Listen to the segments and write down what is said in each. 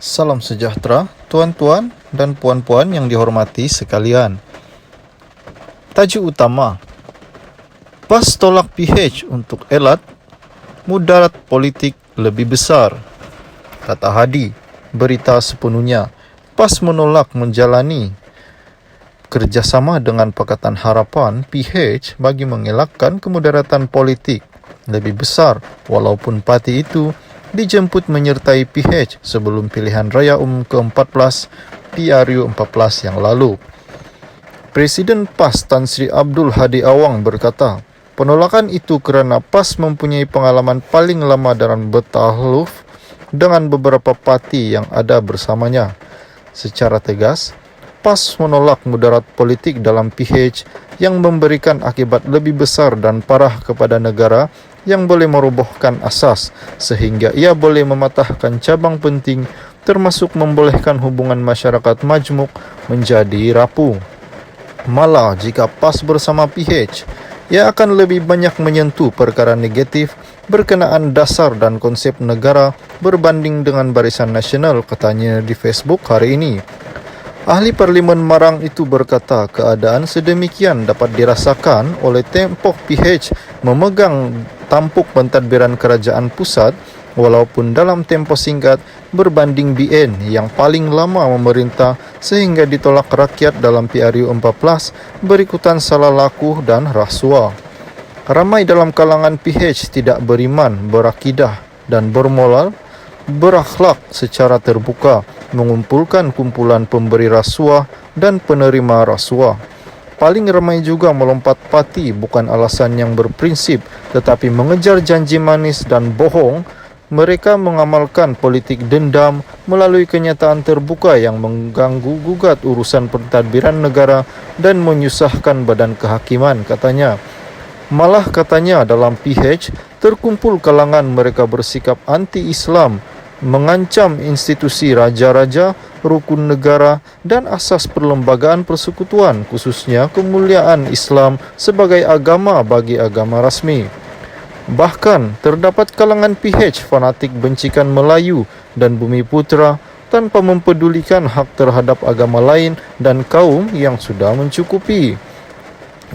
Salam sejahtera, tuan-tuan dan puan-puan yang dihormati sekalian. Tajuk utama, PAS tolak PH untuk elat, mudarat politik lebih besar. Kata Hadi, berita sepenuhnya, PAS menolak menjalani kerjasama dengan Pakatan Harapan PH bagi mengelakkan kemudaratan politik lebih besar, walaupun parti itu dijemput menyertai PH sebelum pilihan raya umum ke-14 PRU 14 yang lalu. Presiden PAS Tan Sri Abdul Hadi Awang berkata, penolakan itu kerana PAS mempunyai pengalaman paling lama dalam bertahluf dengan beberapa parti yang ada bersamanya. Secara tegas, PAS menolak mudarat politik dalam PH yang memberikan akibat lebih besar dan parah kepada negara yang boleh merobohkan asas sehingga ia boleh mematahkan cabang penting termasuk membolehkan hubungan masyarakat majmuk menjadi rapuh. Malah jika PAS bersama PH, ia akan lebih banyak menyentuh perkara negatif berkenaan dasar dan konsep negara berbanding dengan Barisan Nasional, katanya di Facebook hari ini. Ahli Parlimen Marang itu berkata keadaan sedemikian dapat dirasakan oleh tempoh PH memegang tampuk pentadbiran kerajaan pusat walaupun dalam tempoh singkat berbanding BN yang paling lama memerintah sehingga ditolak rakyat dalam PRU 14 berikutan salah laku dan rasuah. Ramai dalam kalangan PH tidak beriman, berakidah dan bermoral, berakhlak secara terbuka, mengumpulkan kumpulan pemberi rasuah dan penerima rasuah. Paling ramai juga melompat parti bukan alasan yang berprinsip tetapi mengejar janji manis dan bohong. Mereka mengamalkan politik dendam melalui kenyataan terbuka yang mengganggu gugat urusan pentadbiran negara dan menyusahkan badan kehakiman, katanya. Malah katanya dalam PH terkumpul kalangan mereka bersikap anti-Islam, mengancam institusi raja-raja, rukun negara dan asas perlembagaan persekutuan, khususnya kemuliaan Islam sebagai agama bagi agama rasmi. Bahkan terdapat kalangan PH fanatik bencikan Melayu dan Bumiputera tanpa mempedulikan hak terhadap agama lain dan kaum yang sudah mencukupi.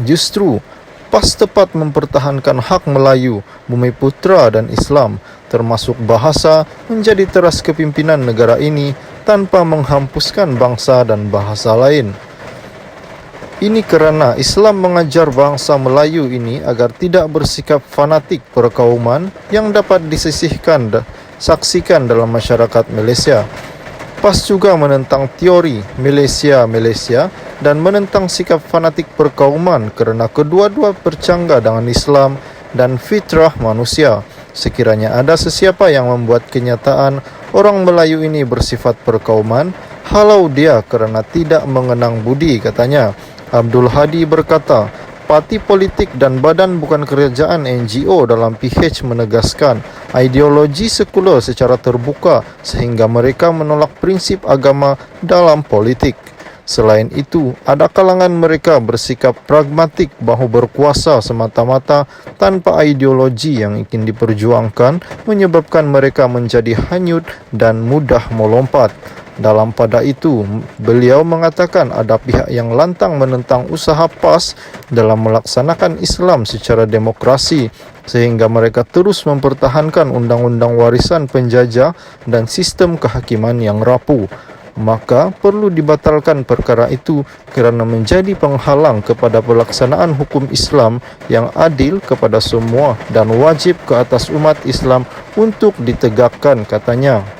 Justru PAS tepat mempertahankan hak Melayu, Bumiputera dan Islam, termasuk bahasa, menjadi teras kepimpinan negara ini tanpa menghampuskan bangsa dan bahasa lain. Ini kerana Islam mengajar bangsa Melayu ini agar tidak bersikap fanatik perkauman yang dapat saksikan dalam masyarakat Malaysia. PAS juga menentang teori Malaysia dan menentang sikap fanatik perkauman kerana kedua-dua bercanggah dengan Islam dan fitrah manusia. Sekiranya ada sesiapa yang membuat kenyataan orang Melayu ini bersifat perkauman, halau dia kerana tidak mengenang budi, katanya. Abdul Hadi berkata, parti politik dan badan bukan kerajaan NGO dalam PH menegaskan ideologi sekular secara terbuka sehingga mereka menolak prinsip agama dalam politik. Selain itu, ada kalangan mereka bersikap pragmatik bahawa berkuasa semata-mata tanpa ideologi yang ingin diperjuangkan menyebabkan mereka menjadi hanyut dan mudah melompat. Dalam pada itu, beliau mengatakan ada pihak yang lantang menentang usaha PAS dalam melaksanakan Islam secara demokrasi sehingga mereka terus mempertahankan undang-undang warisan penjajah dan sistem kehakiman yang rapuh. Maka perlu dibatalkan perkara itu kerana menjadi penghalang kepada pelaksanaan hukum Islam yang adil kepada semua dan wajib ke atas umat Islam untuk ditegakkan, katanya.